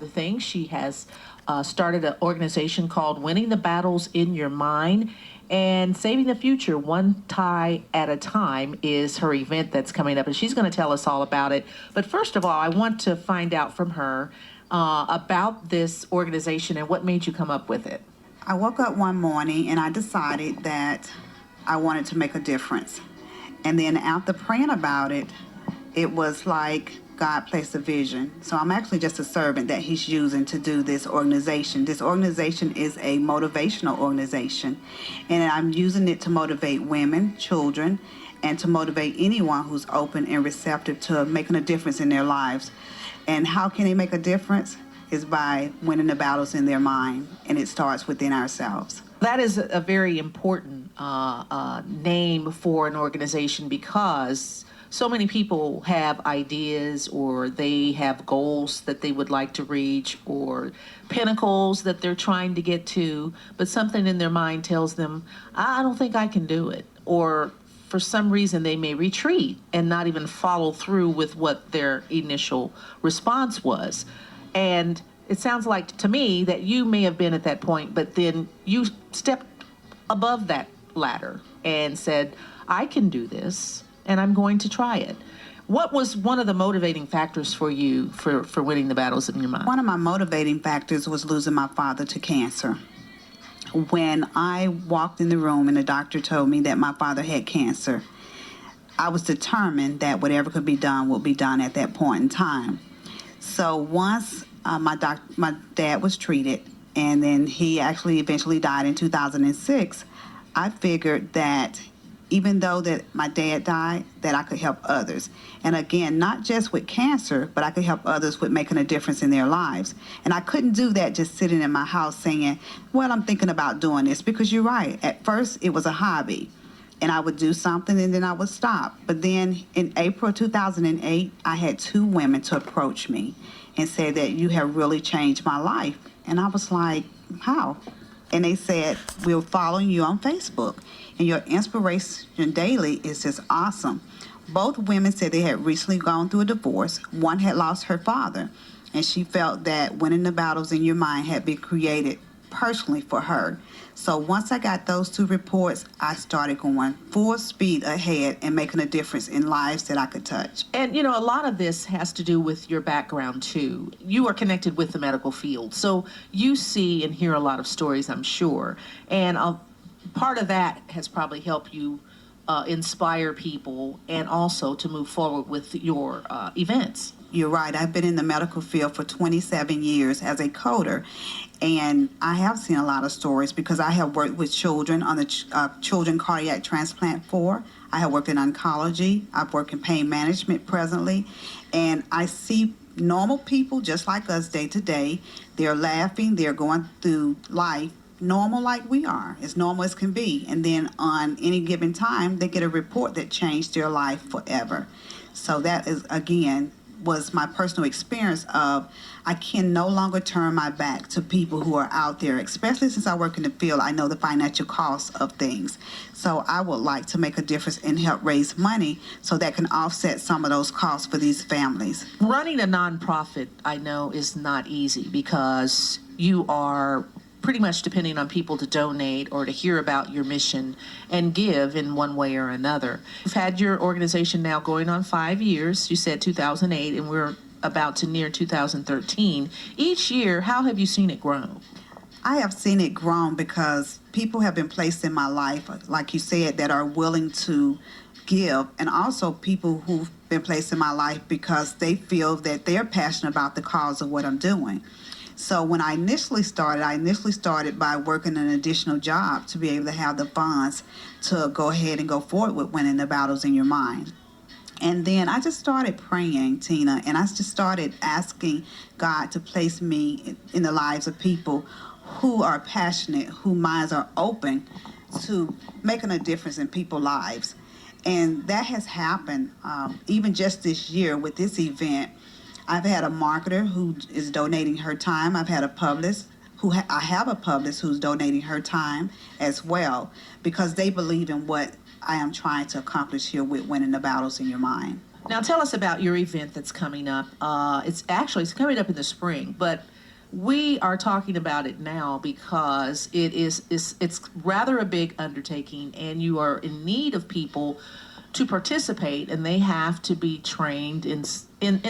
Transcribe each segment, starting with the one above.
other things. She has started an organization called Winning the Battles in Your Mind. And Saving the Future, One Tie at a Time, is her event that's coming up, and she's going to tell us all about it. But first of all, I want to find out from her about this organization and what made you come up with it. I woke up one morning and I decided that I wanted to make a difference. And then after praying about it, it was like God placed a vision. So I'm actually just a servant that he's using to do this organization. This organization is a motivational organization, and I'm using it to motivate women, children, and to motivate anyone who's open and receptive to making a difference in their lives. And how can they make a difference? Is by winning the battles in their mind, and it starts within ourselves. That is a very important name for an organization, because so many people have ideas, or they have goals that they would like to reach, or pinnacles that they're trying to get to, but something in their mind tells them, I don't think I can do it. Or for some reason they may retreat and not even follow through with what their initial response was. And it sounds like to me that you may have been at that point, but then you stepped above that ladder and said, I can do this, and I'm going to try it. What was one of the motivating factors for you for winning the battles in your mind? One of my motivating factors was losing my father to cancer. When I walked in the room and the doctor told me that my father had cancer, I was determined that whatever could be done would be done at that point in time. So once my dad was treated, and then he actually eventually died in 2006, I figured that even though that my dad died, that I could help others. And again, not just with cancer, but I could help others with making a difference in their lives. And I couldn't do that just sitting in my house saying, well, I'm thinking about doing this. Because you're right, at first it was a hobby. And I would do something and then I would stop. But then in April 2008, I had 2 women to approach me and say that you have really changed my life. And I was like, how? And they said, we're following you on Facebook, and your inspiration daily is just awesome. Both women said they had recently gone through a divorce. One had lost her father, and she felt that winning the battles in your mind had been created personally for her. So once I got those 2 reports, I started going full speed ahead and making a difference in lives that I could touch. And, you know, a lot of this has to do with your background, too. You are connected with the medical field, so you see and hear a lot of stories, I'm sure. And part of that has probably helped you inspire people and also to move forward with your events. You're right. I've been in the medical field for 27 years as a coder, and I have seen a lot of stories because I have worked with children on the Children Cardiac Transplant 4. I have worked in oncology. I've worked in pain management presently, and I see normal people just like us day to day. They're laughing. They're going through life normal like we are, as normal as can be. And then on any given time, they get a report that changed their life forever. So that is, again, was my personal experience of I can no longer turn my back to people who are out there, especially since I work in the field. I know the financial costs of things. So I would like to make a difference and help raise money so that can offset some of those costs for these families. Running a nonprofit, I know, is not easy because you are pretty much depending on people to donate or to hear about your mission and give in one way or another. You've had your organization now going on 5 years. You said 2008, and we're about to near 2013. Each year, how have you seen it grow? I have seen it grow because people have been placed in my life, like you said, that are willing to give, and also people who've been placed in my life because they feel that they're passionate about the cause of what I'm doing. So when I initially started by working an additional job to be able to have the funds to go ahead and go forward with winning the battles in your mind. And then I just started praying, Tina, and I just started asking God to place me in the lives of people who are passionate, whose minds are open to making a difference in people's lives. And that has happened even just this year with this event. I've had a marketer who is donating her time. I've had a publicist I have a publicist who's donating her time as well because they believe in what I am trying to accomplish here with winning the battles in your mind. Now tell us about your event that's coming up. It's coming up in the spring, but We are talking about it now because it's rather a big undertaking, and you are in need of people to participate, and they have to be trained in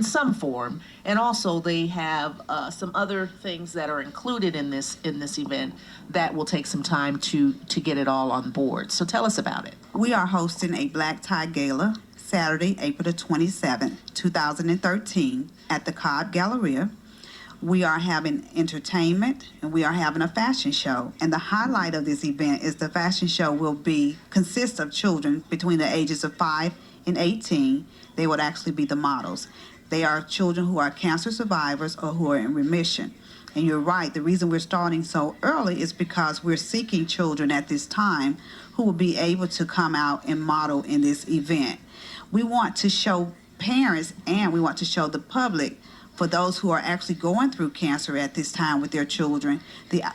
some form, and also they have some other things that are included in this event that will take some time to get it all on board. So tell us about it. We are hosting a black tie gala Saturday, April the 27th, 2013 at the Cobb Galleria. We are having entertainment, and we are having a fashion show. And the highlight of this event is the fashion show will consist of children between the ages of 5 and 18. They would actually be the models. They are children who are cancer survivors or who are in remission. And you're right, the reason we're starting so early is because we're seeking children at this time who will be able to come out and model in this event. We want to show parents, and we want to show the public, for those who are actually going through cancer at this time with their children,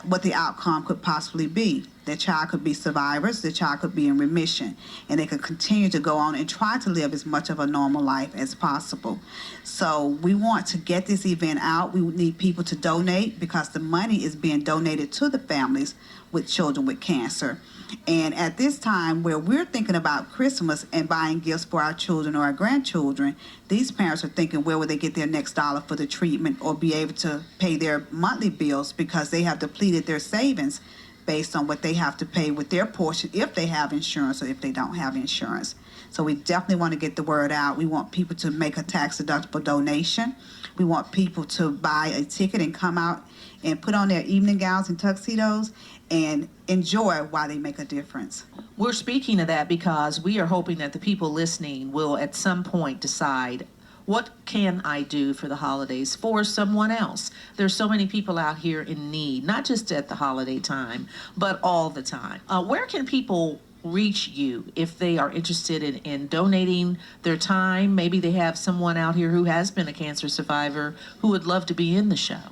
what the outcome could possibly be. Their child could be survivors, their child could be in remission, and they could continue to go on and try to live as much of a normal life as possible. So we want to get this event out. We need people to donate because the money is being donated to the families with children with cancer. And at this time where we're thinking about Christmas and buying gifts for our children or our grandchildren, these parents are thinking where will they get their next dollar for the treatment or be able to pay their monthly bills because they have depleted their savings based on what they have to pay with their portion if they have insurance or if they don't have insurance. So we definitely want to get the word out. We want people to make a tax-deductible donation. We want people to buy a ticket and come out and put on their evening gowns and tuxedos and enjoy while they make a difference. We're speaking of that because we are hoping that the people listening will at some point decide, what can I do for the holidays for someone else? There's so many people out here in need, not just at the holiday time, but all the time. Where can people reach you if they are interested in donating their time? Maybe they have someone out here who has been a cancer survivor who would love to be in the show.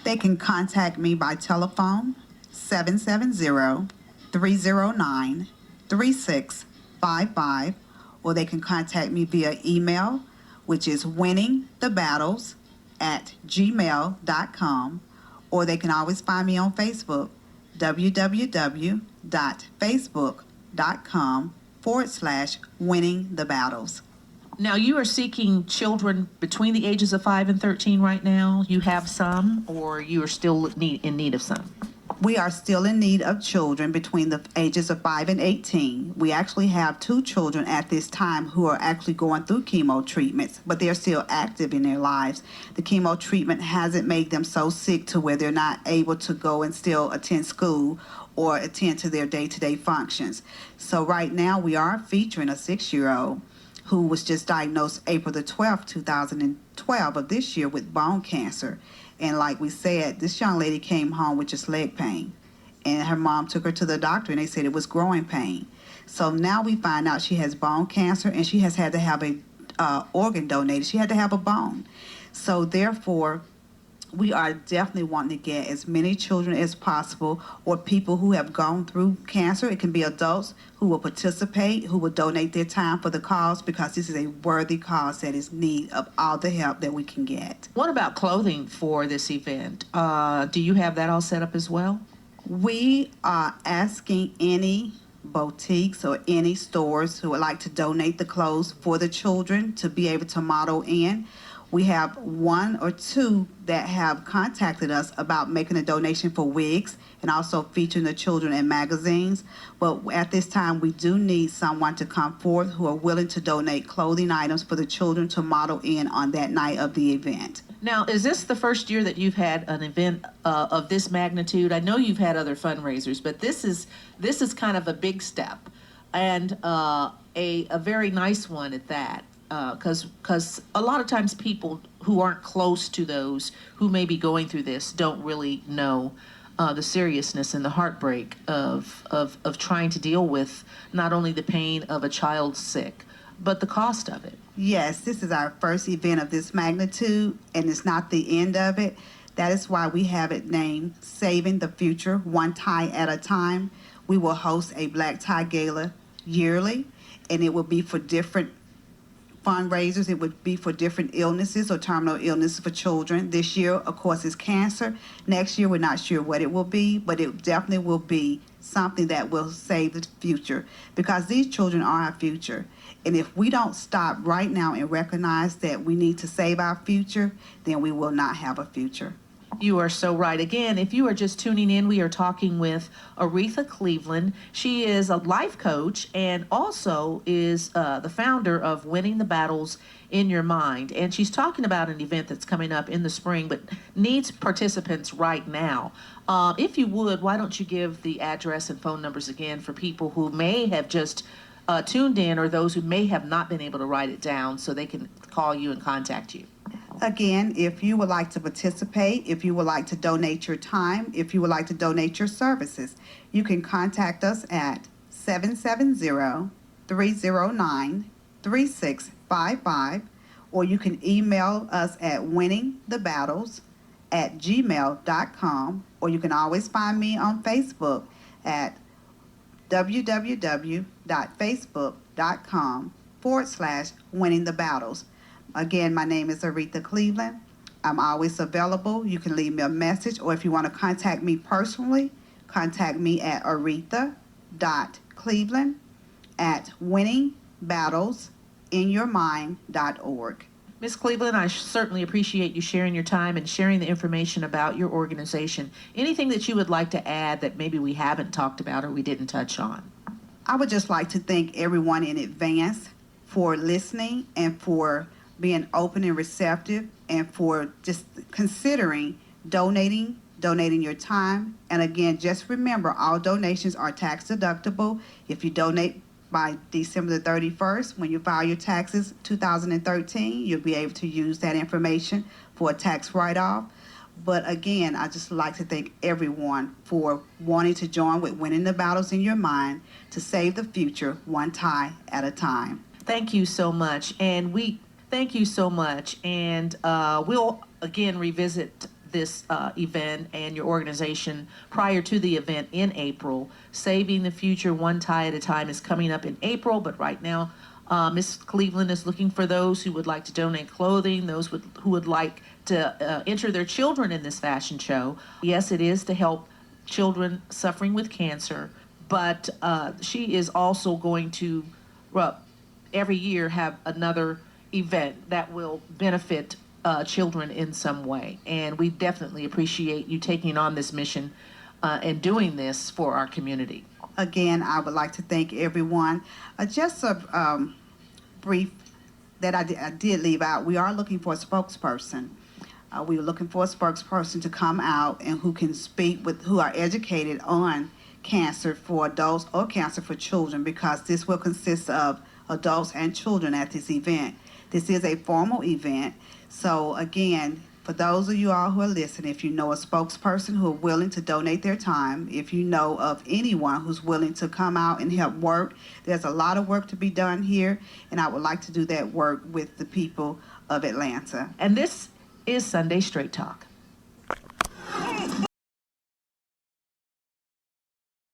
They can contact me by telephone, 770-309-3655, or they can contact me via email, which is winningthebattles@gmail.com, or they can always find me on Facebook, www.facebook.com/winningthebattles. Now, you are seeking children between the ages of 5 and 13 right now. You have some, or you are still in need of some? We are still in need of children between the ages of 5 and 18. We actually have 2 children at this time who are actually going through chemo treatments, but they're still active in their lives. The chemo treatment hasn't made them so sick to where they're not able to go and still attend school or attend to their day-to-day functions. So right now we are featuring a 6-year-old who was just diagnosed April the 12th, 2012 of this year with bone cancer. And like we said, this young lady came home with just leg pain. And her mom took her to the doctor and they said it was growing pain. So now we find out she has bone cancer and she has had to have a organ donated. She had to have a bone. So therefore, we are definitely wanting to get as many children as possible or people who have gone through cancer. It can be adults who will participate, who will donate their time for the cause, because this is a worthy cause that is in need of all the help that we can get. What about clothing for this event? Do you have that all set up as well? We are asking any boutiques or any stores who would like to donate the clothes for the children to be able to model in. We have 1 or 2 that have contacted us about making a donation for wigs and also featuring the children in magazines. But at this time, we do need someone to come forth who are willing to donate clothing items for the children to model in on that night of the event. Now, is this the first year that you've had an event of this magnitude? I know you've had other fundraisers, but this is kind of a big step, and a very nice one at that. Because a lot of times people who aren't close to those who may be going through this don't really know the seriousness and the heartbreak of trying to deal with not only the pain of a child sick, but the cost of it. Yes, this is our first event of this magnitude, and it's not the end of it. That is why we have it named Saving the Future, One Tie at a Time. We will host a black tie gala yearly, and it will be for different fundraisers. It would be for different illnesses or terminal illnesses for children. This year, of course, is cancer. Next year, we're not sure what it will be, but it definitely will be something that will save the future, because these children are our future. And if we don't stop right now and recognize that we need to save our future, then we will not have a future. You are so right. Again, if you are just tuning in, we are talking with Aretha Cleveland. She is a life coach and also is the founder of Winning the Battles in Your Mind. And she's talking about an event that's coming up in the spring, but needs participants right now. If you would, why don't you give the address and phone numbers again for people who may have just tuned in, or those who may have not been able to write it down, so they can call you and contact you. Again, if you would like to participate, if you would like to donate your time, if you would like to donate your services, you can contact us at 770-309-3655, or you can email us at winningthebattles@gmail.com, or you can always find me on Facebook at www.facebook.com/winningthebattles. Again, my name is Aretha Cleveland. I'm always available. You can leave me a message, or if you want to contact me personally, contact me at aretha.cleveland@winningbattlesinyourmind.org. Ms. Cleveland, I certainly appreciate you sharing your time and sharing the information about your organization. Anything that you would like to add that maybe we haven't talked about or we didn't touch on? I would just like to thank everyone in advance for listening and for being open and receptive, and for just considering donating your time. And again, just remember, all donations are tax deductible. If you donate by December the 31st, when you file your taxes 2013, you'll be able to use that information for a tax write-off. But again, I just like to thank everyone for wanting to join with Winning the Battles in Your Mind to save the future one tie at a time. Thank you so much. Thank you so much. And we'll again revisit this event and your organization prior to the event in April. Saving the Future One Tie at a Time is coming up in April, but right now Ms. Cleveland is looking for those who would like to donate clothing, those who would like to enter their children in this fashion show. Yes, it is to help children suffering with cancer, but she is also going to every year have another event that will benefit children in some way. And we definitely appreciate you taking on this mission and doing this for our community. Again, I would like to thank everyone. Just a brief that I did leave out. We are looking for a spokesperson. We are looking for a spokesperson to come out and who can speak with, who are educated on cancer for adults or cancer for children, because this will consist of adults and children at this event. This is a formal event. So again, for those of you all who are listening, if you know a spokesperson who are willing to donate their time, if you know of anyone who's willing to come out and help work, there's a lot of work to be done here, and I would like to do that work with the people of Atlanta. And this is Sunday Straight Talk.